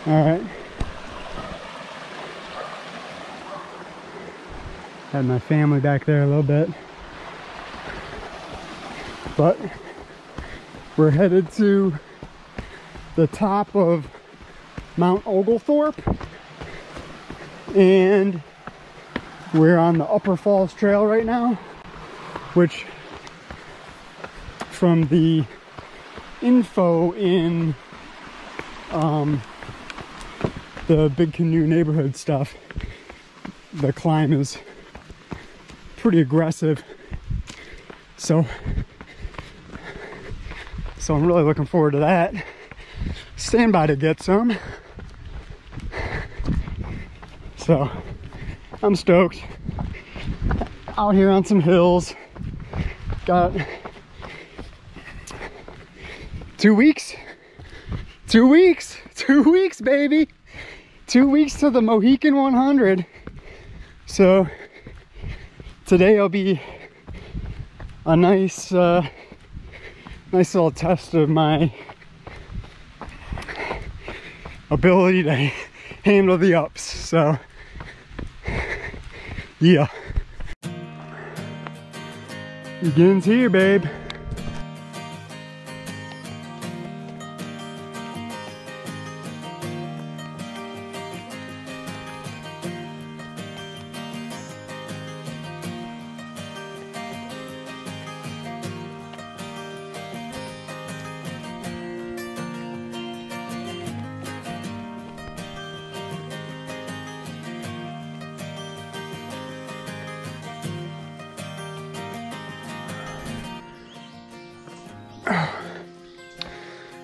All right. Had my family back there a little bit. But we're headed to the top of Mount Oglethorpe, and we're on the Upper Falls Trail right now, which from the info in the Big Canoe neighborhood stuff, the climb is pretty aggressive, so I'm really looking forward to that. Stand by to get some. So I'm stoked. Out here on some hills. Got 2 weeks. 2 weeks. 2 weeks, baby. 2 weeks to the Mohican 100. So today will be a nice little test of my ability to handle the ups. So yeah, begins here, babe.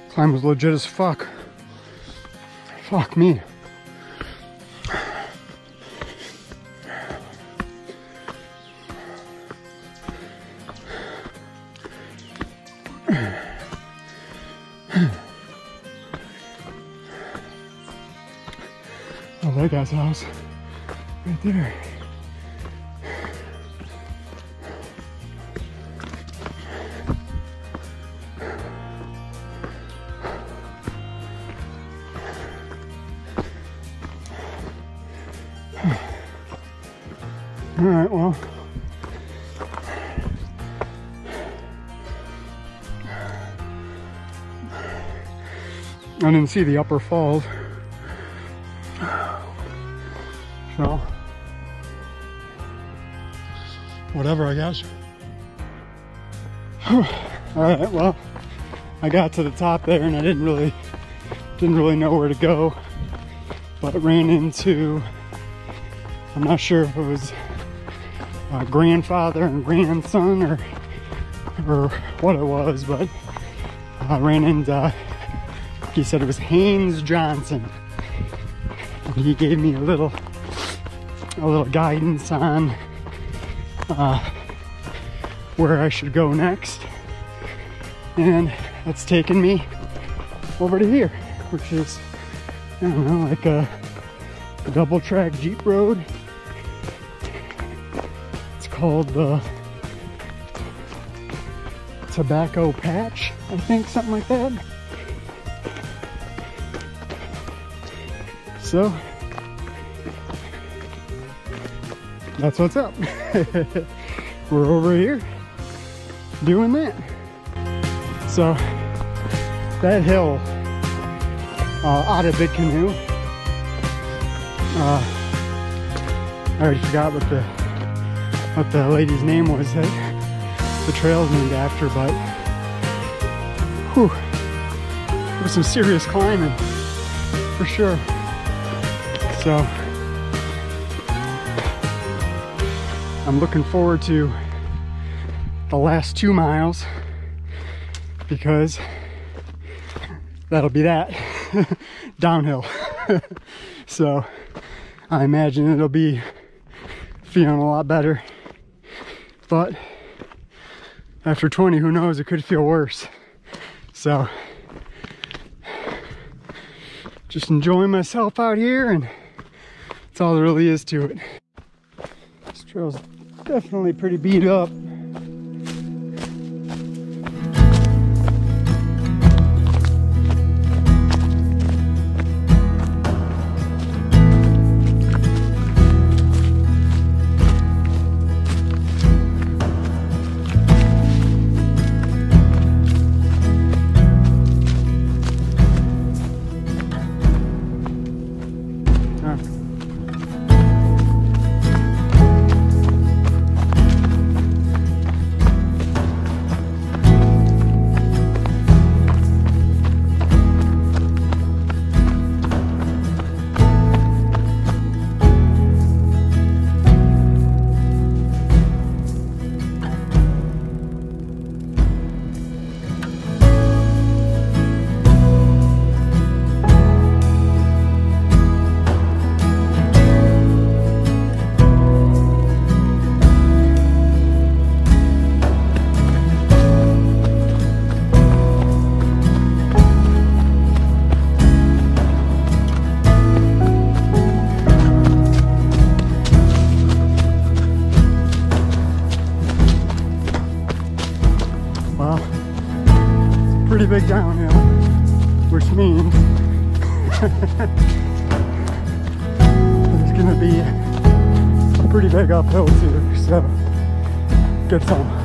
Climb was legit as fuck. Fuck me. Oh, that guy's house right there. All right, well, I didn't see the Upper Falls, so whatever, I guess. All right, well, I got to the top there and I didn't really know where to go, but ran into, I'm not sure if it was grandfather and grandson or what it was, but I ran into, he said it was Haynes Johnson, and he gave me a little guidance on where I should go next, and that's taken me over to here, which is, I don't know, like a double track Jeep road. Called the Tobacco Patch, I think, something like that. So that's what's up. We're over here doing that. So that hill out of Big Canoe, I already forgot what the lady's name was that the trail's named after, but whew, there was some serious climbing for sure. So I'm looking forward to the last 2 miles, because that'll be that downhill. So I imagine it'll be feeling a lot better. But after 20, who knows, it could feel worse. So just enjoying myself out here, and that's all there really is to it. This trail's definitely pretty beat up. big downhill, which means there's gonna be a pretty big uphill too, so get some.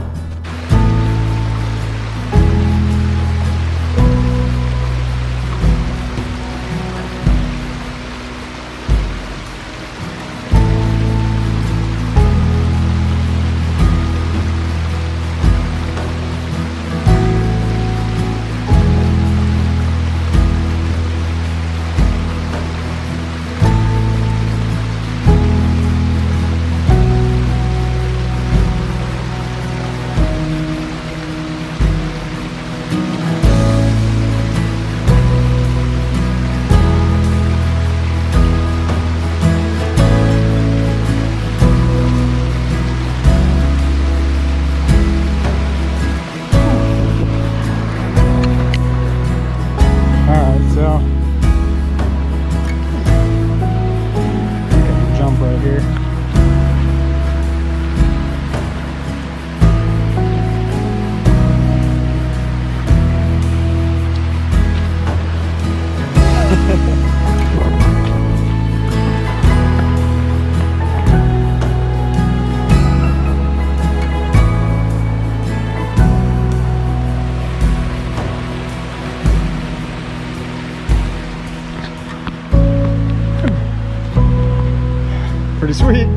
Pretty sweet.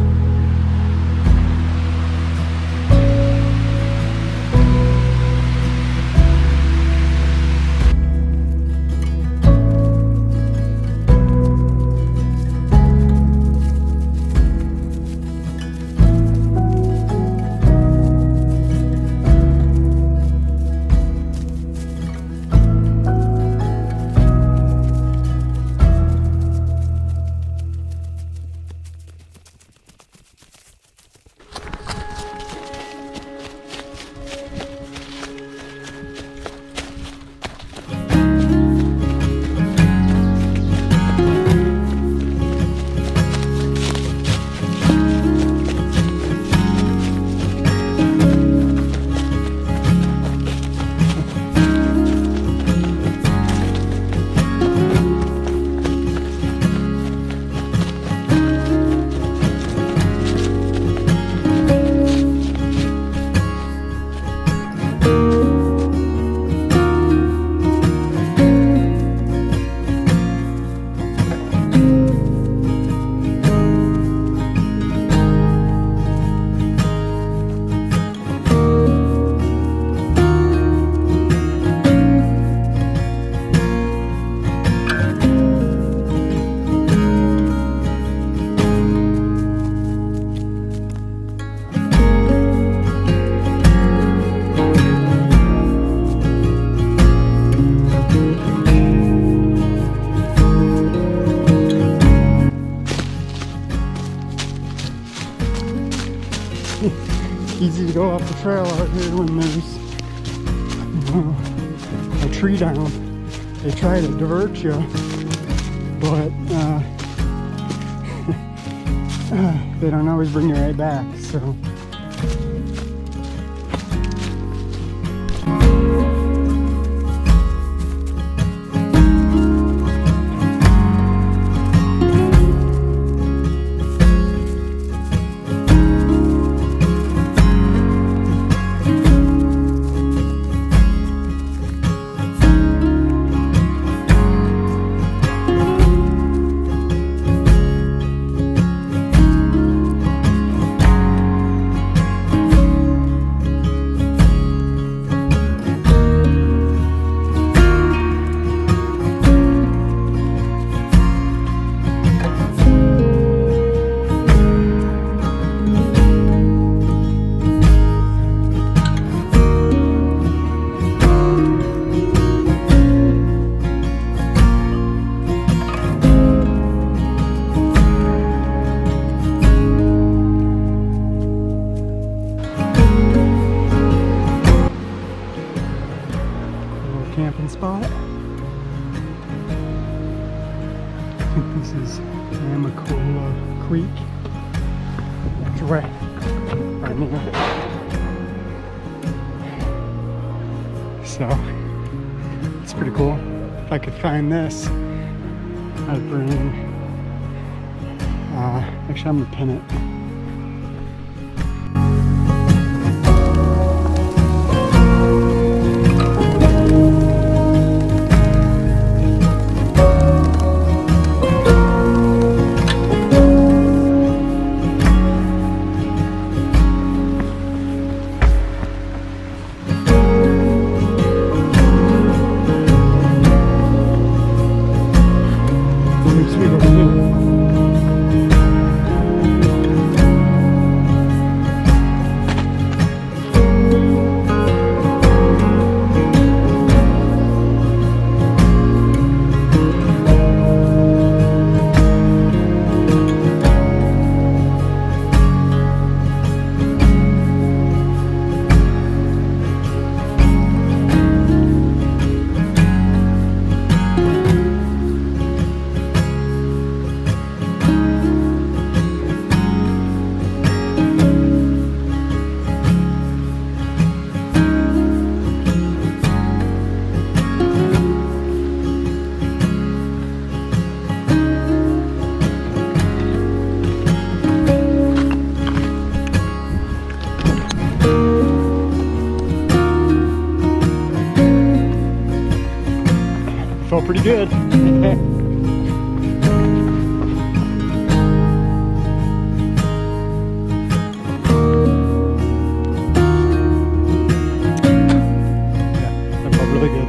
Easy to go off the trail out here when there's, you know, a tree down. They try to divert you, but they don't always bring you right back, so. Camping spot. I think this is Namakola Creek. That's right there. So pretty cool. If I could find this, I'd bring, actually I'm gonna pin it. Felt pretty good. That felt really good.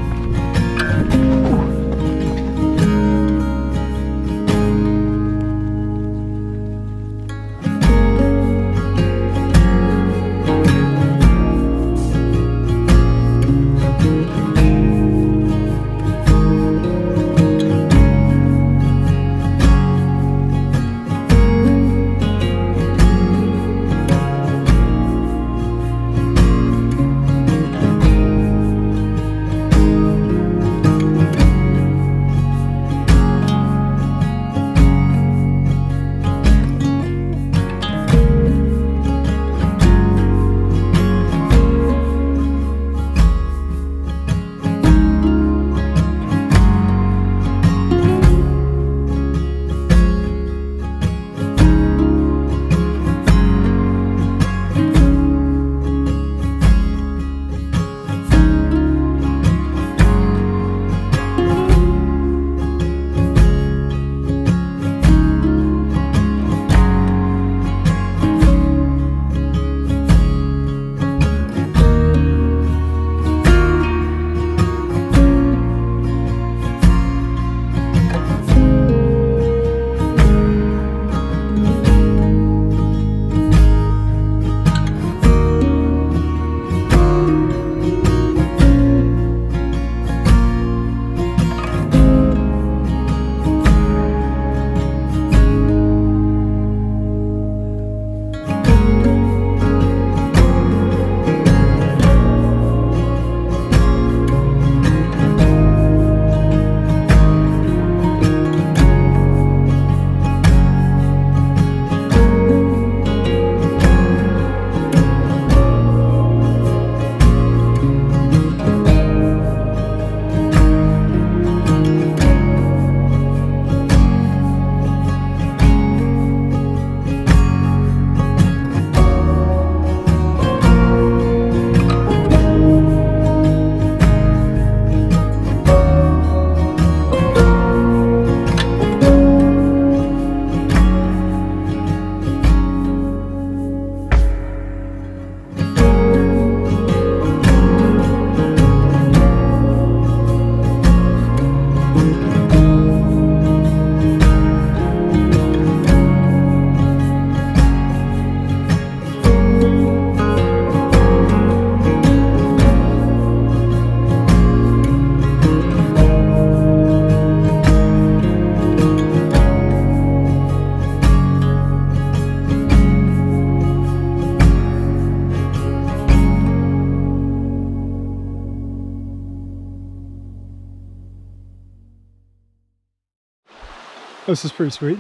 This is pretty sweet.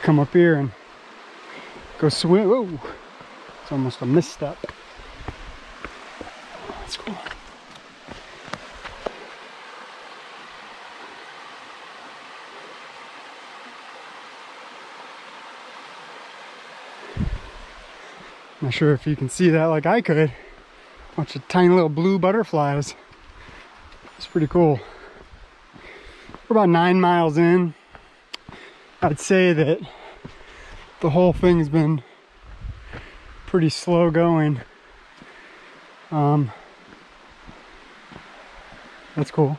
Come up here and go swim. Whoa. It's almost a misstep. That's cool. Not sure if you can see that like I could. Bunch of tiny little blue butterflies. It's pretty cool. We're about 9 miles in. I'd say that the whole thing's been pretty slow going. That's cool.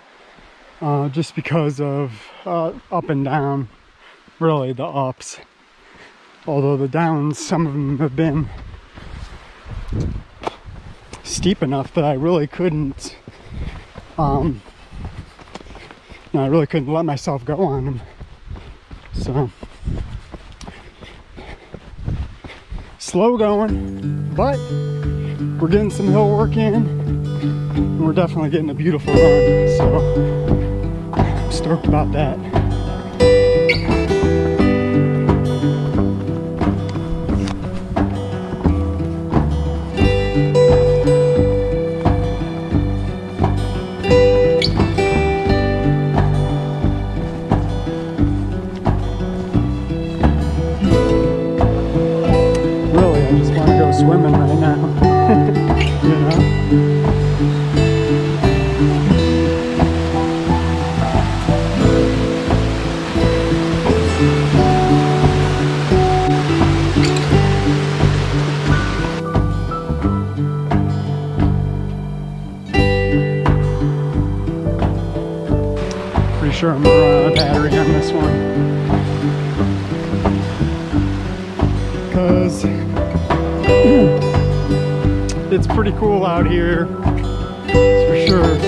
Just because of up and down, really the ups. Although the downs, some of them have been steep enough that I really couldn't, I really couldn't let myself go on them. So, slow going, but we're getting some hill work in, and we're definitely getting a beautiful run. So, I'm stoked about that. Swimming right now, you know? Pretty sure I'm gonna run out of battery on this one, because it's pretty cool out here, that's for sure.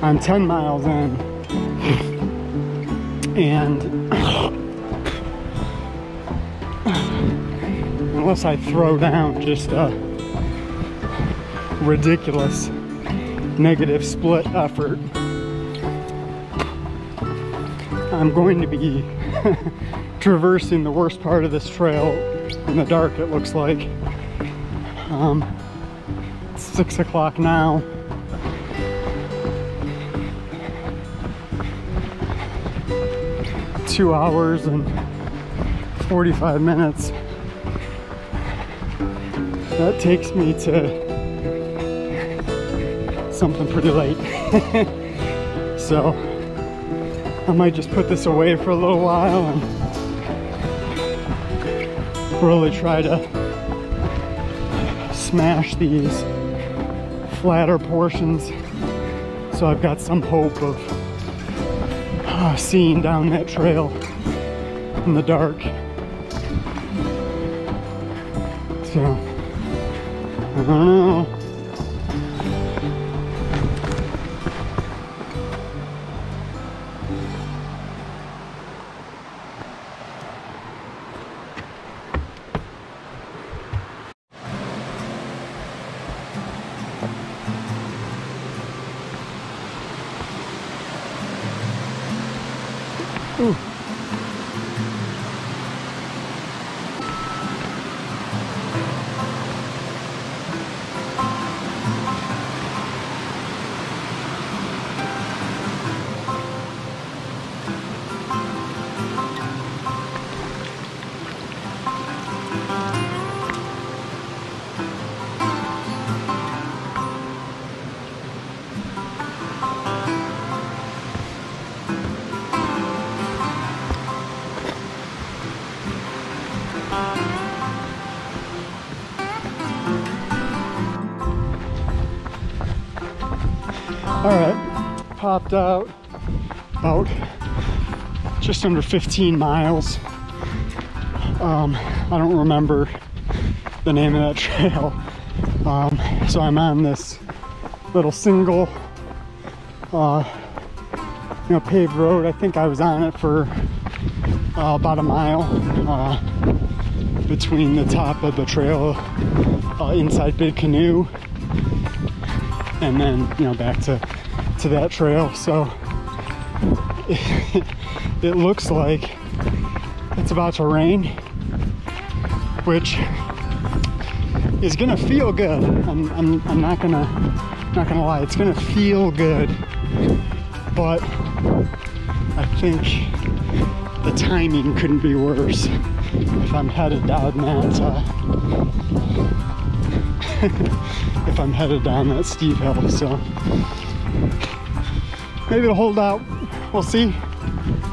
I'm 10 miles in, and unless I throw down just a ridiculous negative split effort, I'm going to be traversing the worst part of this trail in the dark, it looks like. It's 6 o'clock now. Two hours and 45 minutes. That takes me to something pretty late. So I might just put this away for a little while and really try to smash these flatter portions so I've got some hope of seeing down that trail in the dark. So, I don't know. Ooh. All right, popped out about just under 15 miles. I don't remember the name of that trail. So I'm on this little single, paved road. I think I was on it for about a mile between the top of the trail inside Big Canoe and then back to that trail. So it looks like it's about to rain, which is gonna feel good. I'm not gonna lie, it's gonna feel good, but I think the timing couldn't be worse if I'm headed down that if I'm headed down that steep hill. So maybe it'll hold out, we'll see.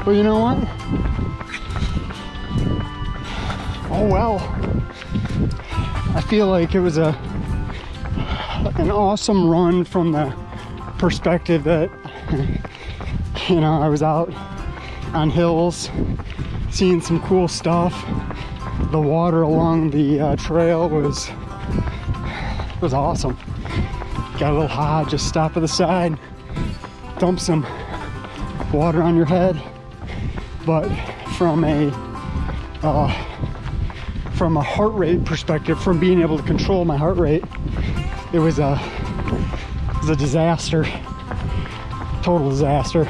But you know what, oh well, I feel like it was an awesome run from the perspective that I was out on hills seeing some cool stuff. The water along the trail was awesome. Got a little hot, just stop at the side, dump some water on your head. But from a heart rate perspective, from being able to control my heart rate, it was a disaster, total disaster.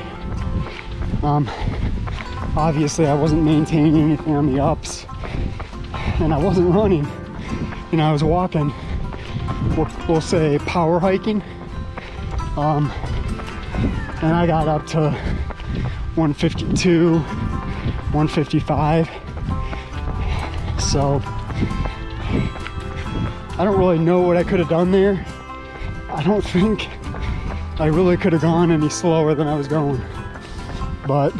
Obviously I wasn't maintaining anything on the ups, and I wasn't running, I was walking, we'll say power hiking, and I got up to 152, 155. So I don't really know what I could have done there. I don't think I really could have gone any slower than I was going, but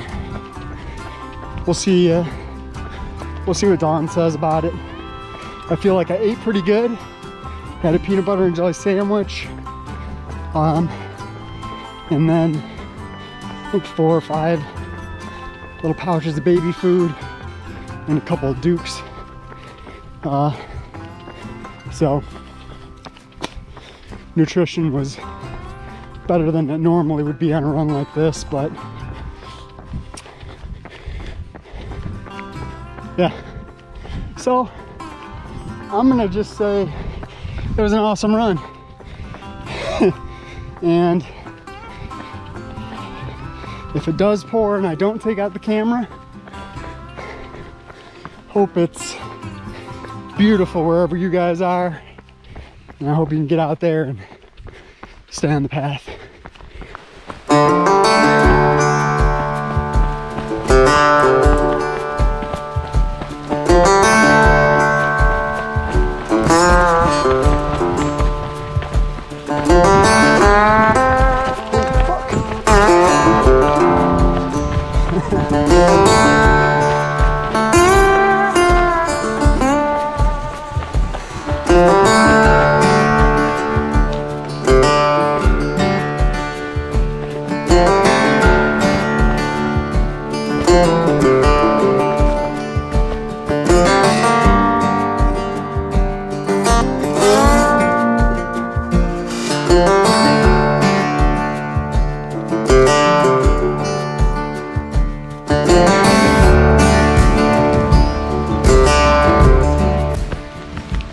we'll see what Dawn says about it. I feel like I ate pretty good. Had a peanut butter and jelly sandwich, and then I think 4 or 5 little pouches of baby food and a couple of Dukes. So nutrition was better than it normally would be on a run like this, but yeah. So I'm gonna just say it was an awesome run. And if it does pour and I don't take out the camera, hope it's beautiful wherever you guys are, and I hope you can get out there and stay on the path.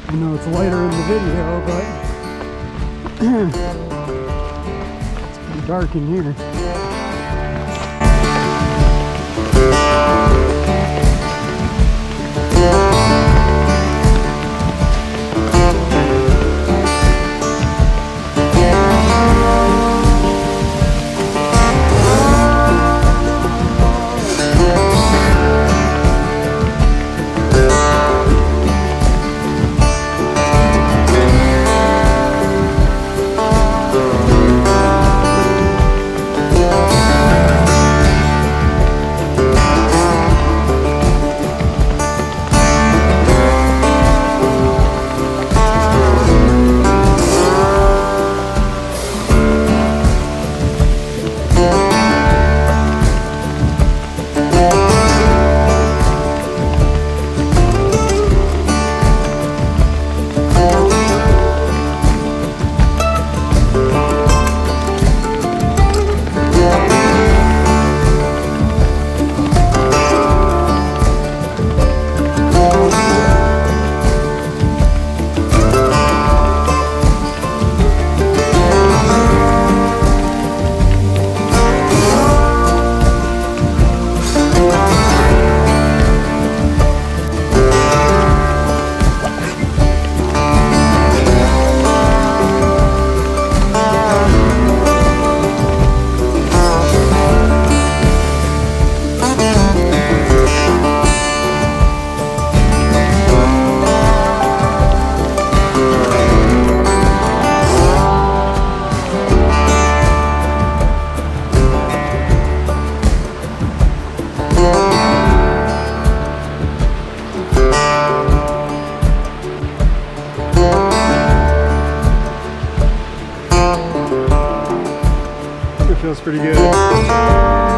I know it's lighter in the video, but it's pretty dark in here. It feels pretty good.